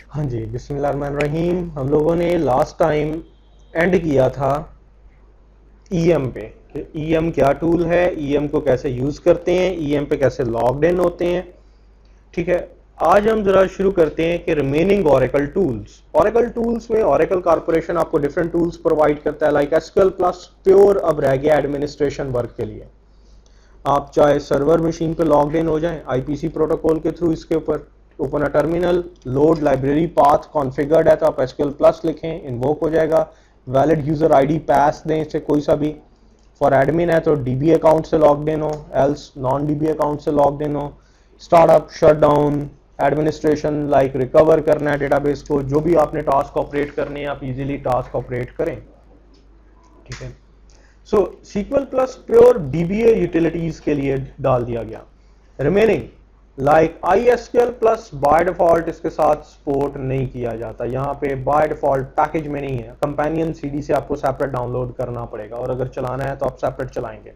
हाँ जी, बिस्मिल्लाहिर्रहमानिर्रहीम। हम लोगों ने लास्ट टाइम एंड किया था ईएम पे कि ईएम क्या टूल है, ईएम को कैसे यूज़ करते हैं, ईएम पे कैसे लॉग्ड इन होते हैं। ठीक है, आज हम ज़रा शुरू करते हैं कि रिमेनिंग ओरेकल टूल्स में ओरेकल कॉरपोरेशन आपको डिफरेंट टूल्स प्रोवाइड करता है, लाइक एसक्यूएल प्लस प्योर अब रह गया एडमिनिस्ट्रेशन वर्क के लिए। आप चाहे सर्वर मशीन पे लॉग्ड इन हो जाएं आईपीसी प्रोटोकॉल के थ्रू, इसके ऊपर open a terminal, load library path configured है तो आप एसक्यूएल प्लस लिखें, इन्वोक हो जाएगा। वैलिड यूजर आईडी पास दें इसे कोई सा भी। फॉर एडमिन है तो डीबी अकाउंट से लॉग्ड इन हो, एल्स नॉन डीबी अकाउंट से लॉग्ड इन हो। Startup, shutdown, administration like recover करना है डेटाबेस को, जो भी आपने टास्क ऑपरेट करने हैं आप इजीली टास्क ऑपरेट करें। ठीक है, सो SQL plus pure DBA utilities के लिए डाल दिया गया। Remaining like ISQL plus by default इसके साथ सपोर्ट नहीं किया जाता, यहाँ पे बाय डिफॉल्ट पैकेज में नहीं है, कंपेनियन CD से आपको सेपरेट डाउनलोड करना पड़ेगा और अगर चलाना है तो आप सेपरेट चलाएंगे।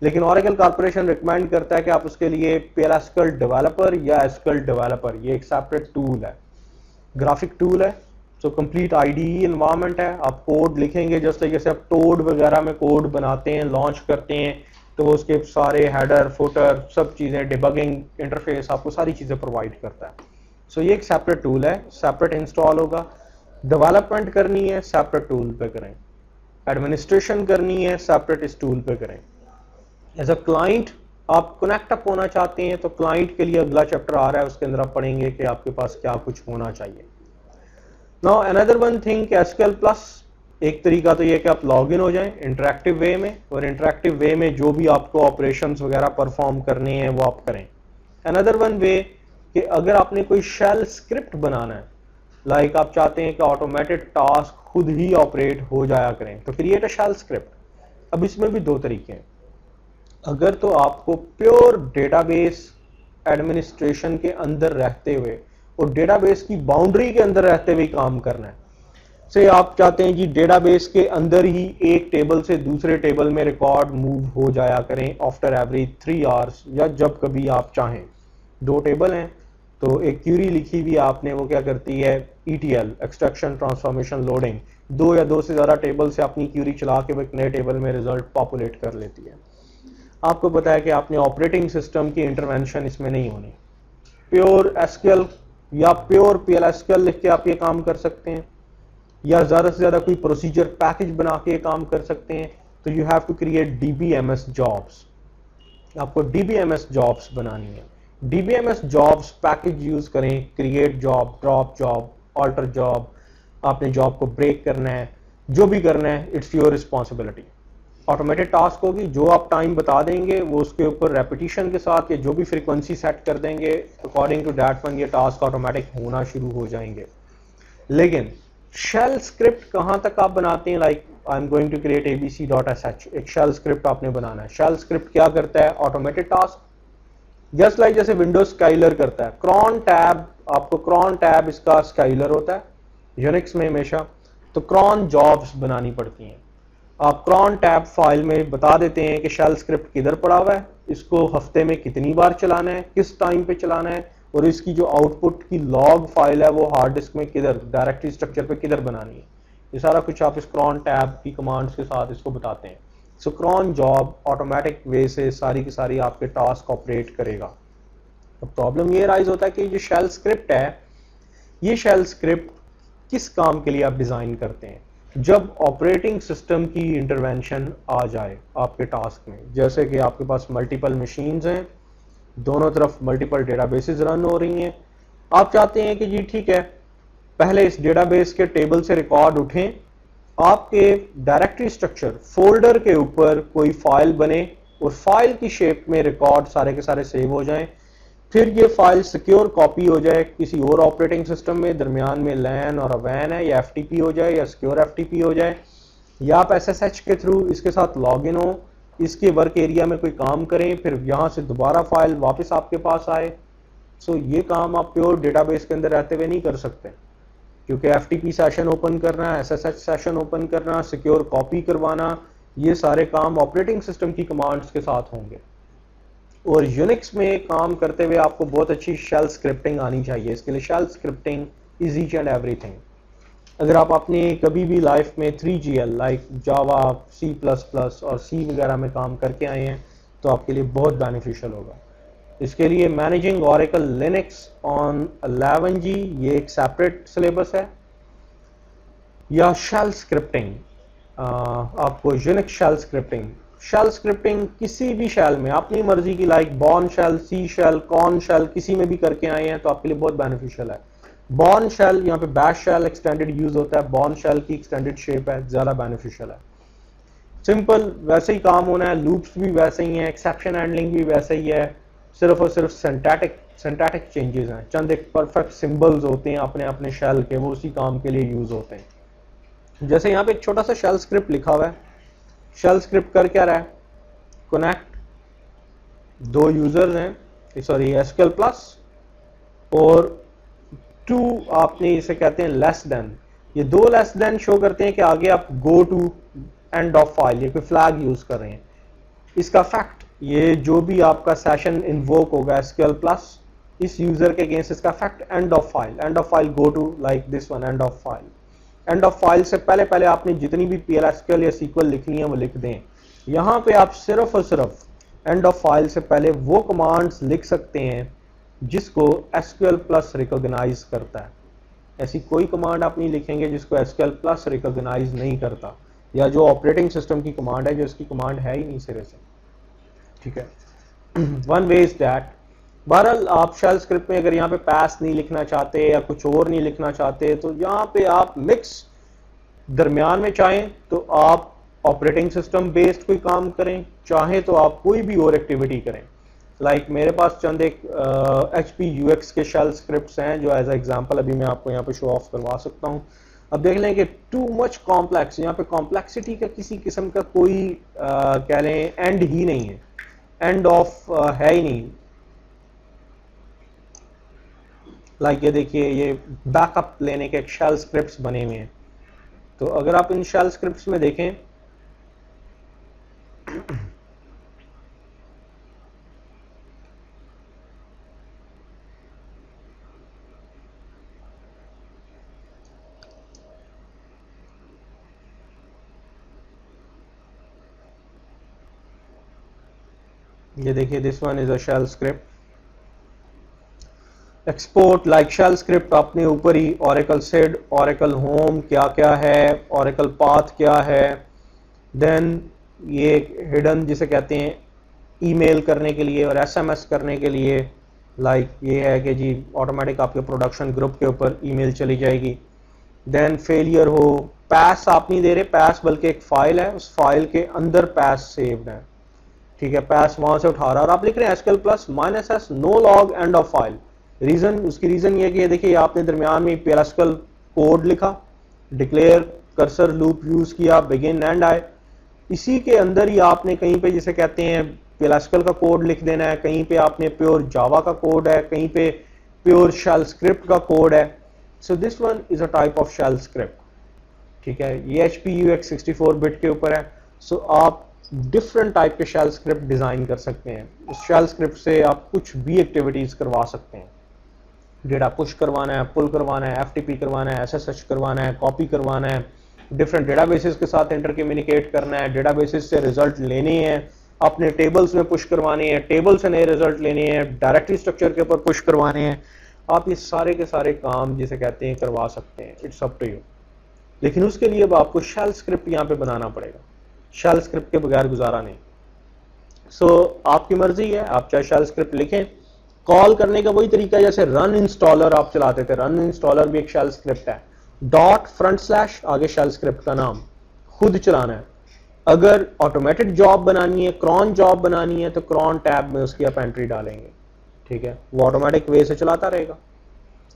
लेकिन ओरेकल कॉर्पोरेशन रिकमेंड करता है कि आप उसके लिए PLSQL डेवलपर या SQL डेवलपर, ये एक सेपरेट टूल है, ग्राफिक टूल है। सो कंप्लीट IDE इन्वायरमेंट है, आप कोड लिखेंगे जिस तरीके से आप टोड वगैरह में कोड बनाते हैं, लॉन्च करते हैं, तो वो उसके सारे हेडर फुटर सब चीज़ें, डिबगिंग इंटरफेस आपको सारी चीज़ें प्रोवाइड करता है। सो ये एक सेपरेट टूल है, सेपरेट इंस्टॉल होगा। डेवलपमेंट करनी है सेपरेट टूल पे करें, एडमिनिस्ट्रेशन करनी है सेपरेट इस टूल पे करें। एज अ क्लाइंट आप कनेक्ट अप होना चाहते हैं तो क्लाइंट के लिए अगला चैप्टर आ रहा है, उसके अंदर आप पढ़ेंगे कि आपके पास क्या कुछ होना चाहिए। Now another one thing SQL plus, एक तरीका तो ये कि आप लॉग इन हो जाएं इंटरैक्टिव वे में, और इंटरैक्टिव वे में जो भी आपको ऑपरेशंस वगैरह परफॉर्म करने हैं वो आप करें। अनदर वन वे कि अगर आपने कोई शेल स्क्रिप्ट बनाना है, लाइक आप चाहते हैं कि ऑटोमेटेड टास्क खुद ही ऑपरेट हो जाया करें, तो क्रिएट अ शेल स्क्रिप्ट। अब इसमें भी दो तरीके हैं। अगर तो आपको प्योर डेटाबेस एडमिनिस्ट्रेशन के अंदर रहते हुए और डेटाबेस की बाउंड्री के अंदर रहते हुए काम करना है, से आप चाहते हैं कि डेटाबेस के अंदर ही एक टेबल से दूसरे टेबल में रिकॉर्ड मूव हो जाया करें आफ्टर एवरी 3 आवर्स या जब कभी आप चाहें। दो टेबल हैं तो एक क्यूरी लिखी हुई आपने, वो क्या करती है, ETL एक्सट्रैक्शन ट्रांसफॉर्मेशन लोडिंग, दो या दो से ज़्यादा टेबल से अपनी क्यूरी चला के वो एक नए टेबल में रिजल्ट पॉपुलेट कर लेती है। आपको पता है कि आपने ऑपरेटिंग सिस्टम की इंटरवेंशन इसमें नहीं होनी। प्योर एसक्यूएल या प्योर PLSQL लिख के आप ये काम कर सकते हैं, या ज़्यादा से ज़्यादा कोई प्रोसीजर पैकेज बना के ये काम कर सकते हैं। तो you have to create DBMS jobs, आपको DBMS जॉब्स बनानी है। DBMS जॉब्स पैकेज यूज़ करें, create job, drop job, alter job, आपने जॉब को ब्रेक करना है, जो भी करना है it's your responsibility. Automated task होगी, जो आप टाइम बता देंगे वो उसके ऊपर रेपिटेशन के साथ या जो भी फ्रीक्वेंसी सेट कर देंगे अकॉर्डिंग टू दैट वन ये टास्क ऑटोमेटिक होना शुरू हो जाएंगे। लेकिन शेल स्क्रिप्ट कहां तक आप बनाते हैं, like I am going to create abc.sh, एक शेल स्क्रिप्ट आपने बनाना है। शेल स्क्रिप्ट क्या करता है, ऑटोमेटेड टास्क जस्ट लाइक जैसे विंडोज स्काइलर करता है। क्रॉन टैब, आपको क्रॉन टैब इसका स्काइलर होता है यूनिक्स में हमेशा, तो क्रॉन जॉब्स बनानी पड़ती हैं। आप क्रॉन टैब फाइल में बता देते हैं कि शेल स्क्रिप्ट किधर पड़ा हुआ है, इसको हफ्ते में कितनी बार चलाना है, किस टाइम पे चलाना है, और इसकी जो आउटपुट की लॉग फाइल है वो हार्ड डिस्क में किधर, डायरेक्टरी स्ट्रक्चर पे किधर बनानी है। ये सारा कुछ आप इस क्रॉन टैब की कमांड्स के साथ इसको बताते हैं। सो क्रॉन जॉब ऑटोमेटिक वे से सारी की सारी आपके टास्क ऑपरेट करेगा। अब प्रॉब्लम ये राइज होता है कि जो शेल स्क्रिप्ट है, ये शेल स्क्रिप्ट किस काम के लिए आप डिज़ाइन करते हैं, जब ऑपरेटिंग सिस्टम की इंटरवेंशन आ जाए आपके टास्क में। जैसे कि आपके पास मल्टीपल मशीन्स हैं, दोनों तरफ मल्टीपल डेटाबेसेस रन हो रही हैं, आप चाहते हैं कि जी ठीक है पहले इस डेटाबेस के टेबल से रिकॉर्ड उठें, आपके डायरेक्टरी स्ट्रक्चर फोल्डर के ऊपर कोई फाइल बने और फाइल की शेप में रिकॉर्ड सारे के सारे सेव हो जाएं, फिर ये फाइल सिक्योर कॉपी हो जाए किसी और ऑपरेटिंग सिस्टम में, दरमियान में लैन और वैन है, या FTP हो जाए या सिक्योर FTP हो जाए, या आप SSH के थ्रू इसके साथ लॉग इन हो, इसके वर्क एरिया में कोई काम करें, फिर यहाँ से दोबारा फाइल वापस आपके पास आए। सो ये काम आप प्योर डेटाबेस के अंदर रहते हुए नहीं कर सकते, क्योंकि FTP सेशन ओपन करना, SSH सेशन ओपन करना, सिक्योर कॉपी करवाना, ये सारे काम ऑपरेटिंग सिस्टम की कमांड्स के साथ होंगे। और यूनिक्स में काम करते हुए आपको बहुत अच्छी शेल स्क्रिप्टिंग आनी चाहिए। इसके लिए shell scripting is each and everything. अगर आप अपने कभी भी लाइफ में 3GL लाइक जावा, C++ और C वगैरह में काम करके आए हैं तो आपके लिए बहुत बेनिफिशियल होगा। इसके लिए managing Oracle Linux on 11G ये एक सेपरेट सिलेबस है, या शेल स्क्रिप्टिंग, आपको यूनिक्स शेल स्क्रिप्टिंग किसी भी शेल में अपनी मर्जी की लाइक बॉर्न शेल, सी शेल, कॉर्न शेल किसी में भी करके आए हैं तो आपके लिए बहुत बेनिफिशियल है। बॉर्न शेल यहाँ पे बैश शेल एक्सटेंडेड यूज होता है, बॉर्न शेल की एक्सटेंडेड शेप है, ज्यादा बेनिफिशियल है। सिंपल वैसे ही काम होना है, लूप्स भी वैसे ही हैं, एक्सेप्शन हैंडलिंग भी वैसे ही है, सिर्फ और सिर्फ सिंटैटिक चेंजेस हैं, चंद एक परफेक्ट सिंबल्स होते हैं अपने अपने शेल के, वो उसी काम के लिए यूज होते हैं। जैसे यहाँ पे एक छोटा सा शेल स्क्रिप्ट लिखा हुआ है, शेल स्क्रिप्ट कर क्या रहा है, कनेक्ट दो यूजर्स हैं, सॉरी एसक्यूएल प्लस और टू आपने इसे कहते हैं लेस देन, ये दो लेस देन शो करते हैं कि आगे आप go to end of file, ये कोई फ्लैग यूज कर रहे हैं। इसका फैक्ट, ये जो भी आपका सेशन इन्वोक होगा एसक्यूएल प्लस इस यूजर के अगेंस्ट, इसका fact end of file go to like this one, end of file से पहले पहले आपने जितनी भी PL/SQL या SQL लिखनी है वो लिख दें। यहां पे आप सिर्फ और सिर्फ एंड ऑफ फाइल से पहले वो कमांड्स लिख सकते हैं जिसको SQL प्लस रिकॉग्नाइज करता है। ऐसी कोई कमांड आप नहीं लिखेंगे जिसको SQL प्लस रिकॉग्नाइज नहीं करता, या जो ऑपरेटिंग सिस्टम की कमांड है जो इसकी कमांड है ही नहीं सिरे से, ठीक है। One way is that. बहरहाल आप शेल स्क्रिप्ट में अगर यहाँ पे पास नहीं लिखना चाहते या कुछ और नहीं लिखना चाहते तो यहाँ पे आप मिक्स दरमियान में चाहें तो आप ऑपरेटिंग सिस्टम बेस्ड कोई काम करें, चाहे तो आप कोई भी और एक्टिविटी करें। लाइक मेरे पास चंद एक HP UX के शेल स्क्रिप्ट्स हैं जो एज एग्जांपल अभी मैं आपको यहाँ पे शो ऑफ करवा सकता हूँ। अब देख लें कि टू मच कॉम्प्लेक्स, यहाँ पे कॉम्प्लेक्सिटी का किसी किस्म का कोई कह लें एंड ही नहीं है, एंड ऑफ है ही नहीं। लाइक ये देखिए, ये बैकअप लेने के शेल स्क्रिप्ट्स बने हुए हैं। तो अगर आप इन शेल स्क्रिप्ट्स में देखें ये देखिए, this one is a shell script export like shell script. अपने ऊपर ही ओरेकल सेड, ओरेकल होम क्या क्या है, ओरेकल पाथ क्या है, देन ये हिडन जिसे कहते हैं ईमेल करने के लिए और SMS करने के लिए, लाइक ये है कि जी ऑटोमेटिक आपके प्रोडक्शन ग्रुप के ऊपर ईमेल चली जाएगी। देन फेलियर हो, पैस आप नहीं दे रहे, पैस बल्कि एक फाइल है, उस फाइल के अंदर पैस सेव्ड है, ठीक है, पैस वहां से उठा रहा है और आप लिख रहे हैं SQL plus -s no log end of file. Reason, उसकी रीजन ये कि देखिए आपने दरमियान में PL/SQL कोड लिखा, डिक्लेयर कर्सर लूप यूज किया, बिगिन एंड आई, इसी के अंदर ही आपने कहीं पे जिसे कहते हैं PL/SQL का कोड लिख देना है, कहीं पे आपने प्योर जावा का कोड है, कहीं पे प्योर शेल स्क्रिप्ट का कोड है। So this one is a type of shell script, ठीक है। ये HP UX 64 बिट के ऊपर है। सो आप डिफरेंट टाइप के शेल स्क्रिप्ट डिजाइन कर सकते हैं। उस शेल स्क्रिप्ट से आप कुछ भी एक्टिविटीज करवा सकते हैं। डेटा पुश करवाना है, पुल करवाना है, FTP करवाना है, SSH करवाना है, कॉपी करवाना है, डिफरेंट डेटाबेसेस के साथ इंटर कम्युनिकेट करना है, डेटाबेसेस से रिजल्ट लेने हैं, अपने टेबल्स में पुश करवाने हैं, टेबल से नए रिजल्ट लेने हैं, डायरेक्टरी स्ट्रक्चर के ऊपर पुश करवाने हैं। आप ये सारे के सारे काम जिसे कहते हैं करवा सकते हैं, इट्स अप टू यू। लेकिन उसके लिए अब आपको शेल स्क्रिप्ट यहाँ पे बनाना पड़ेगा, शेल स्क्रिप्ट के बगैर गुजारा नहीं। सो आपकी मर्जी है, आप चाहे शेल स्क्रिप्ट लिखें। कॉल करने का वही तरीका है जैसे रन इंस्टॉलर आप चलाते थे, रन इंस्टॉलर भी एक शेल स्क्रिप्ट है। ./ आगे शेल स्क्रिप्ट का नाम, खुद चलाना है। अगर ऑटोमेटेड जॉब बनानी है, क्रॉन जॉब बनानी है, तो क्रॉन टैब में उसकी आप एंट्री डालेंगे, ठीक है, वो ऑटोमेटिक वे से चलाता रहेगा।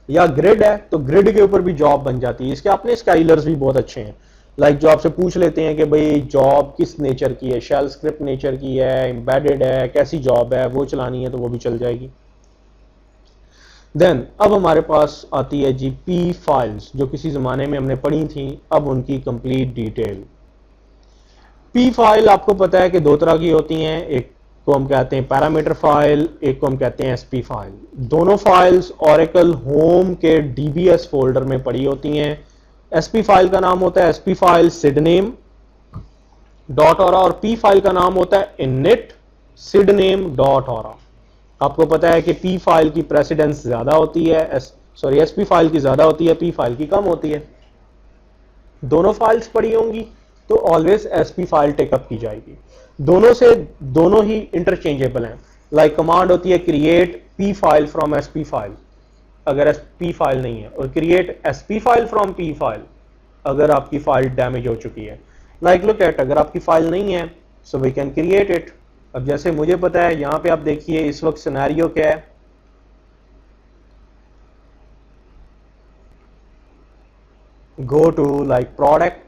या ग्रिड है तो ग्रिड के ऊपर भी जॉब बन जाती है। इसके अपने स्काइलर्स भी बहुत अच्छे हैं, लाइक जो आपसे पूछ लेते हैं कि भाई जॉब किस नेचर की है, शेल स्क्रिप्ट नेचर की है, एम्बेडेड है, कैसी जॉब है, वो चलानी है तो वो भी चल जाएगी। देन अब हमारे पास आती है जी P फाइल्स, जो किसी जमाने में हमने पढ़ी थी, अब उनकी कंप्लीट डिटेल। P फाइल आपको पता है कि दो तरह की होती हैं, एक को हम कहते हैं पैरामीटर फाइल, एक को हम कहते हैं एसपी फाइल। दोनों फाइल्स ओरेकल होम के डीबीएस फोल्डर में पड़ी होती हैं। एसपी फाइल का नाम होता है SP file Sydenham dot aura और पी फाइल का नाम होता है इनिट सिडनेम डॉट ऑरा। आपको पता है कि पी फाइल की प्रेसिडेंस ज्यादा होती है, एसपी फाइल की ज्यादा होती है, पी फाइल की कम होती है। दोनों फाइल्स पड़ी होंगी तो ऑलवेज एसपी फाइल टेकअप की जाएगी। दोनों ही इंटरचेंजेबल हैं। लाइक कमांड होती है create P file from SP file अगर एसपी फाइल नहीं है, और create SP file from P file अगर आपकी फाइल डैमेज हो चुकी है। लाइक लुक एट, अगर आपकी फाइल नहीं है so we can create it. अब जैसे मुझे पता है, यहां पे आप देखिए इस वक्त सिनेरियो क्या है। गो टू लाइक प्रोडक्ट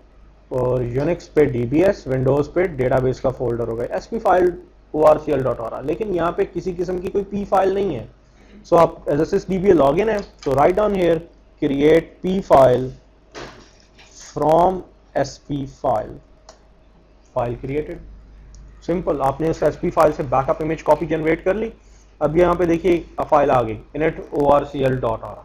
और यूनिक्स पे डीबीएस, विंडोज पे डेटाबेस का फोल्डर होगा एसपी फाइल orcl.ora, लेकिन यहाँ पे किसी किस्म की कोई पी फाइल नहीं है। सो आप एज SSDBA लॉगिन है तो write down here create P file from SP file, file created. Simple, आपने उस एसपी फाइल से बैकअप इमेज कॉपी जनरेट कर ली। अब यहाँ पे देखिए फाइल आ गई init orcl.ora,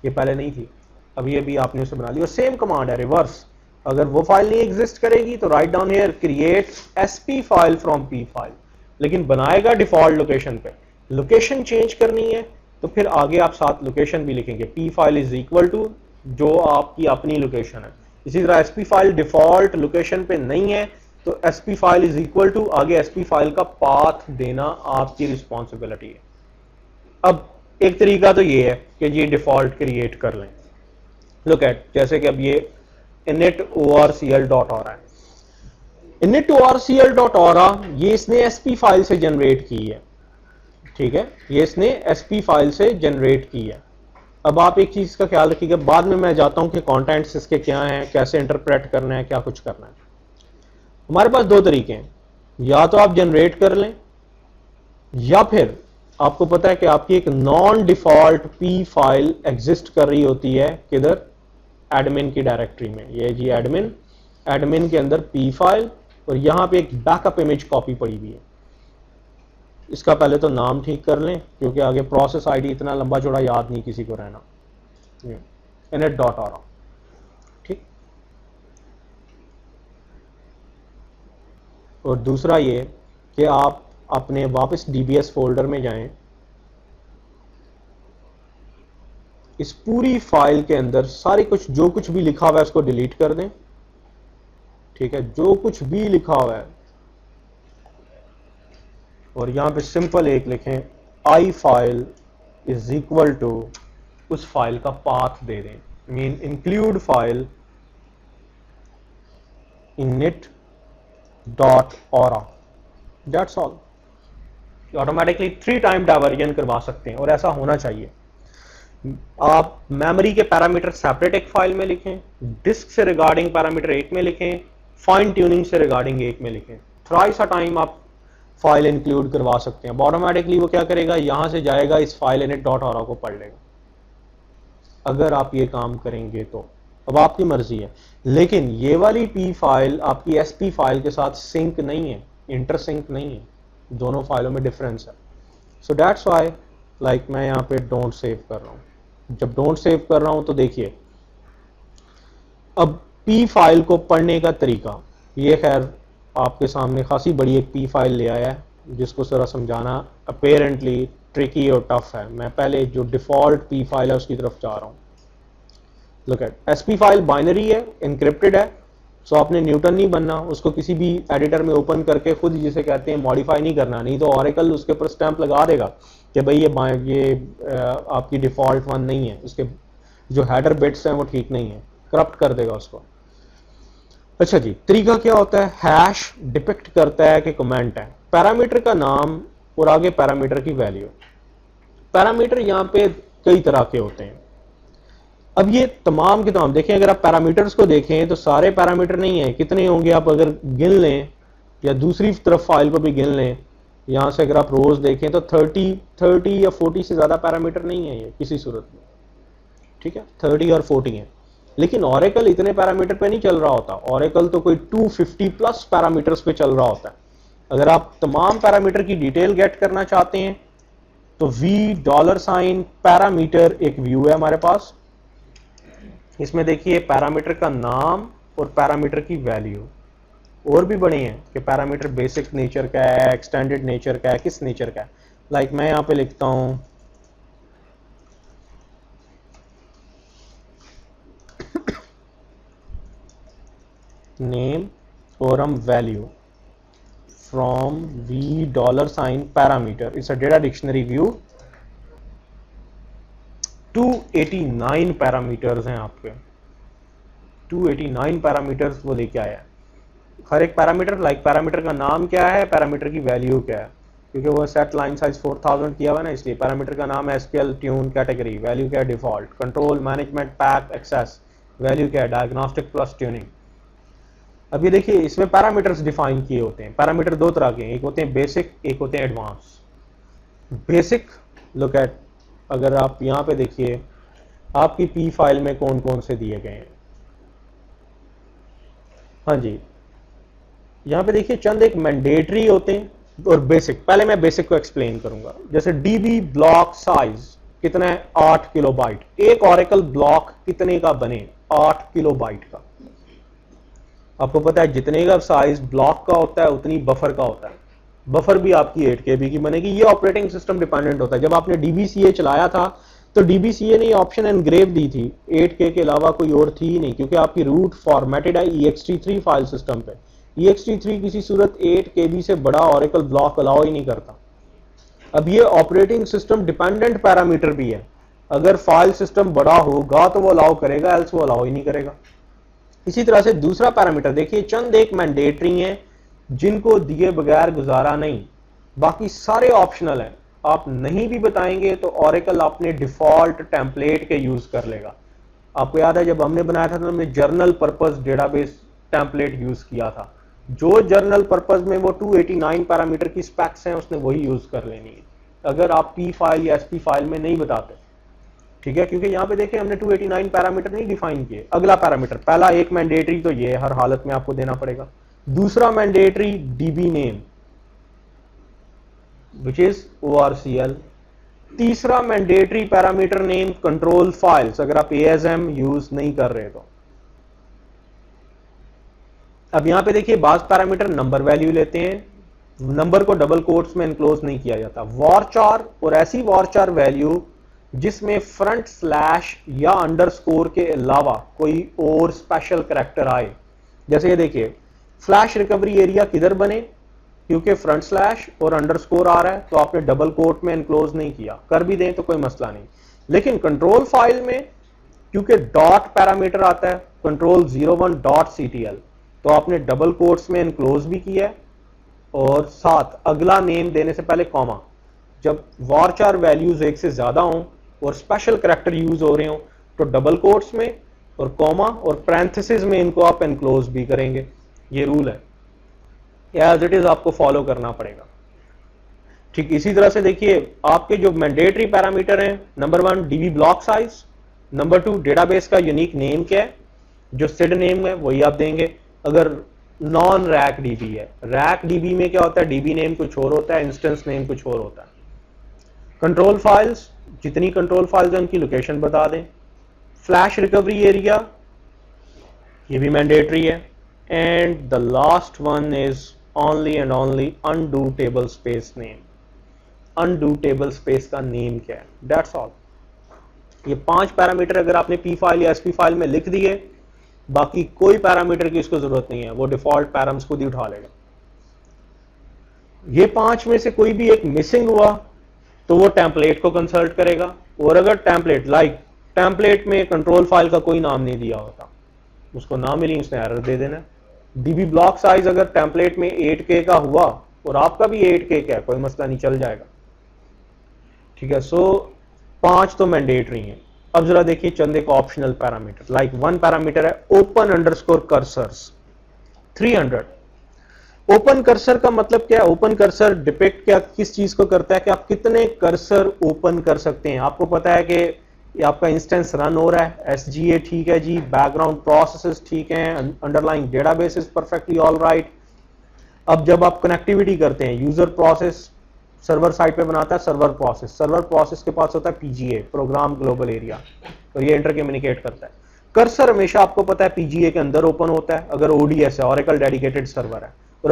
ये पहले नहीं थी, अब ये भी आपने उसे बना ली। और सेम कमांड है रिवर्स, अगर वो फाइल नहीं एग्जिस्ट करेगी तो write down here create SP file from P file, लेकिन बनाएगा डिफॉल्ट लोकेशन पे। लोकेशन चेंज करनी है तो फिर आगे आप साथ लोकेशन भी लिखेंगे, P file is equal to जो आपकी अपनी लोकेशन है। इसी तरह एसपी फाइल डिफॉल्ट लोकेशन पे नहीं है तो SP file is equal to आगे एसपी फाइल का पाथ देना आपकी रिस्पॉन्सिबिलिटी है। अब एक तरीका तो ये है कि ये डिफॉल्ट क्रिएट कर लें। लुक एट, जैसे कि अब ये init orcl.ora है। init orcl.ora ये इसने एसपी फाइल से जनरेट की है, ठीक है, ये इसने एसपी फाइल से जनरेट की है। अब आप एक चीज का ख्याल रखिएगा, बाद में मैं जाता हूं कि कंटेंट्स इसके क्या हैं, कैसे इंटरप्रेट करना है, क्या कुछ करना है। हमारे पास दो तरीके हैं, या तो आप जनरेट कर लें या फिर आपको पता है कि आपकी एक non default P file exist कर रही होती है, किधर, एडमिन की डायरेक्टरी में। ये जी एडमिन के अंदर पी फाइल और यहां पे एक बैकअप इमेज कॉपी पड़ी हुई है। इसका पहले तो नाम ठीक कर लें क्योंकि आगे प्रोसेस आईडी इतना लंबा चौड़ा याद नहीं किसी को रहना। init.ora, ठीक। और दूसरा ये कि आप अपने वापस डीबीएस फोल्डर में जाएं, इस पूरी फाइल के अंदर सारी कुछ जो कुछ भी लिखा हुआ है उसको डिलीट कर दें, ठीक है, जो कुछ भी लिखा हुआ है, और यहां पे सिंपल एक लिखें आई फाइल इज इक्वल टू उस फाइल का पाथ दे दें, mean include file init.ora, that's all. Automatically 3 time diversion करवा सकते हैं और ऐसा होना चाहिए। आप मेमोरी के पैरामीटर सेपरेट एक फाइल में लिखें, डिस्क से रिगार्डिंग पैरामीटर एक में लिखें, फाइन ट्यूनिंग से रिगार्डिंग एक में लिखें। थ्राइस अ टाइम आप फाइल इंक्लूड करवा सकते हैं। ऑटोमेटिकली वो क्या करेगा, यहां से जाएगा इस फाइल init.ora को पढ़ लेगा, अगर आप ये काम करेंगे तो। अब आपकी मर्जी है, लेकिन ये वाली पी फाइल आपकी एसपी फाइल के साथ सिंक नहीं है, इंटरसिंक नहीं है, दोनों फाइलों में डिफरेंस है। सो दैट्स व्हाई लाइक मैं यहाँ पे डोंट सेव कर रहा हूँ। जब डोंट सेव कर रहा हूँ तो देखिए अब पी फाइल को पढ़ने का तरीका, ये खैर आपके सामने खासी बड़ी एक पी फाइल ले आया है जिसको जरा समझाना अपेरेंटली ट्रिकी और टफ है। मैं पहले जो डिफॉल्ट पी फाइल है उसकी तरफ जा रहा हूँ। Look at, SP file binary है, इनक्रिप्टेड है, सो आपने न्यूटन नहीं बनना, उसको किसी भी एडिटर में ओपन करके खुद जिसे कहते हैं मॉडिफाई नहीं करना, नहीं तो ऑरेकल उसके ऊपर स्टैंप लगा देगा कि भाई ये आपकी डिफॉल्ट वन नहीं है, उसके जो हेडर बिट्स हैं वो ठीक नहीं है, करप्ट कर देगा उसको। अच्छा जी, तरीका क्या होता है, हैश डिपिक्ट करता है कि कमेंट है, पैरामीटर का नाम और आगे पैरामीटर की वैल्यू। पैरामीटर यहाँ पे कई तरह के होते हैं। अब ये तमाम के तमाम देखें, अगर आप पैरामीटर्स को देखें तो सारे पैरामीटर नहीं है, कितने होंगे आप अगर गिन लें या दूसरी तरफ फाइल को भी गिन लें, यहां से अगर आप रोज देखें तो 30 या 40 से ज्यादा पैरामीटर नहीं है ये किसी सूरत में, ठीक है, 30 और 40 है। लेकिन ऑरेकल इतने पैरामीटर पे नहीं चल रहा होता, ऑरेकल तो कोई 250 प्लस पैरामीटर्स पे चल रहा होता है। अगर आप तमाम पैरामीटर की डिटेल गेट करना चाहते हैं तो $, पैरामीटर एक व्यू है हमारे पास। इसमें देखिए पैरामीटर का नाम और पैरामीटर की वैल्यू। और भी बने हैं कि पैरामीटर बेसिक नेचर का है, एक्सटेंडेड नेचर का है, किस नेचर का है। लाइक मैं यहां पे लिखता हूं नेम और हम value from $, parameter. It's a data dictionary view. 289 parameters हैं आपके, 289 पैरामीटर्स वो लेके आया है। हर एक पैरामीटर, लाइक पैरामीटर का नाम क्या है, पैरामीटर की वैल्यू क्या है, क्योंकि वो सेट लाइन साइज 4000 किया हुआ है ना, इसलिए पैरामीटर का नाम है एसक्यूएल ट्यून कैटेगरी, वैल्यू क्या है default, control management pack access, value क्या है डायग्नोस्टिक प्लस ट्यूनिंग। अब ये देखिए इसमें पैरामीटर्स डिफाइन किए होते हैं। पैरामीटर दो तरह के हैं, एक होते हैं बेसिक, एक होते हैं एडवांस। बेसिक लुक एट, अगर आप यहां पे देखिए आपकी पी फाइल में कौन कौन से दिए गए हैं। हाँ जी, यहां पे देखिए चंद एक मैंडेटरी होते हैं और बेसिक। पहले मैं बेसिक को एक्सप्लेन करूंगा। जैसे डीबी ब्लॉक साइज कितना है, 8 किलोबाइट। एक ऑरेकल ब्लॉक कितने का बने, 8 किलोबाइट का। आपको पता है जितने का साइज ब्लॉक का होता है उतनी बफर का होता है। बफर भी आपकी 8 KB की बनेगी। ये ऑपरेटिंग सिस्टम डिपेंडेंट होता है। जब आपने DBCA चलाया था तो DBCA ने ऑप्शन एनग्रेव दी थी, 8K के अलावा कोई और थी ही नहीं, क्योंकि आपकी रूट फॉर्मेटेड है ext3 फाइल सिस्टम पे। ext3 किसी सूरत 8 KB से बड़ा ऑरेकल ब्लॉक अलाउ ही नहीं करता। अब ये ऑपरेटिंग सिस्टम डिपेंडेंट पैरामीटर भी है। अगर फाइल सिस्टम बड़ा होगा तो वो अलाउ करेगा, एल्स वो अलाउ ही नहीं करेगा। इसी तरह से दूसरा पैरामीटर देखिए, चंद एक मैंडेटरी हैं जिनको दिए बगैर गुजारा नहीं, बाकी सारे ऑप्शनल हैं। आप नहीं भी बताएंगे तो ऑरेकल अपने डिफॉल्ट टेम्पलेट के यूज कर लेगा। आपको याद है जब हमने बनाया था तो हमने journal purpose database template use किया था। जो जर्नल पर्पस में वो 289 पैरामीटर की स्पेक्स हैं उसने वही यूज कर लेनी है, अगर आप पी फाइल या एसपी फाइल में नहीं बताते। ठीक है, क्योंकि यहां पे देखिए हमने 289 पैरामीटर नहीं डिफाइन किए। अगला पैरामीटर, पहला एक मैंडेटरी तो ये हर हालत में आपको देना पड़ेगा। दूसरा mandatory dB name which is ORCL। तीसरा mandatory parameter name control files, अगर आप ASM यूज नहीं कर रहे तो। अब यहां पे देखिए बाज पैरामीटर नंबर वैल्यू लेते हैं, नंबर को डबल कोट्स में एनक्लोज नहीं किया जाता। वॉरचार और ऐसी वॉरचार वैल्यू जिसमें फ्रंट स्लैश या अंडरस्कोर के अलावा कोई और स्पेशल कैरेक्टर आए। जैसे ये देखिए फ्लैश रिकवरी एरिया किधर बने, क्योंकि फ्रंट स्लैश और अंडरस्कोर आ रहा है तो आपने डबल कोट में एनक्लोज नहीं किया, कर भी दें तो कोई मसला नहीं। लेकिन कंट्रोल फाइल में क्योंकि डॉट पैरामीटर आता है, control01.ctl, तो आपने डबल कोट्स में एनक्लोज भी किया है और साथ अगला नेम देने से पहले कॉमा। जब वॉरचार वैल्यूज एक से ज्यादा हों और स्पेशल कैरेक्टर यूज हो रहे हो तो डबल कोट्स में और कॉमा और पैरेंथेसिस में इनको आप एनक्लोज भी करेंगे। ये रूल है, एज इट इज आपको फॉलो करना पड़ेगा। ठीक इसी तरह से देखिए आपके जो मैंडेटरी पैरामीटर हैं, number 1 dB block size, number 2 database का यूनिक नेम क्या है, जो सिड नेम है वही आप देंगे। अगर नॉन रैक डीबी है, रैक डीबी में क्या होता है, डीबी नेम कुछ और होता है, इंस्टेंस नेम कुछ और होता है। कंट्रोल फाइल्स, जितनी कंट्रोल फाइल्स हैं उनकी लोकेशन बता दें। फ्लैश रिकवरी एरिया, ये भी मैंडेटरी है। And the last one is only and only undo table space name. Undo table space का नेम क्या है, दैट्स ऑल। ये 5 पैरामीटर अगर आपने पी फाइल या एसपी फाइल में लिख दिए, बाकी कोई पैरामीटर की इसको जरूरत नहीं है, वो डिफॉल्ट पैराम्स खुद ही उठा लेगा। ये 5 में से कोई भी एक मिसिंग हुआ तो वो टेम्पलेट को कंसल्ट करेगा, और अगर टेम्पलेट टेम्पलेट में कंट्रोल फाइल का कोई नाम नहीं दिया होता, उसको नाम मिली उसने एरर दे देना। डीबी ब्लॉक साइज अगर टेम्पलेट में 8K का हुआ और आपका भी 8K का है, कोई मसला नहीं, चल जाएगा। ठीक है, सो 5 तो मैंडेटरी हैं। अब जरा देखिए चंद एक ऑप्शनल पैरामीटर, लाइक 1 पैरामीटर है open underscore cursors 300। Open cursor का मतलब क्या है, ओपन कर्सर डिपेक्ट क्या किस चीज को करता है कि आप कितने कर्सर ओपन कर सकते हैं। आपको पता है कि ये आपका इंस्टेंस रन हो रहा है, SGA ठीक है जी, बैकग्राउंड प्रोसेसेस ठीक हैं, underlying database is perfectly all right. अब जब आप कनेक्टिविटी करते हैं, यूजर प्रोसेस सर्वर साइड पे बनाता है सर्वर प्रोसेस के पास होता है पीजीए, प्रोग्राम ग्लोबल एरिया, तो ये इंटर कम्युनिकेट करता है। कर्सर हमेशा आपको पता है पीजीए के अंदर ओपन होता है अगर ओडीएस है, ओरेकल डेडिकेटेड सर्वर है।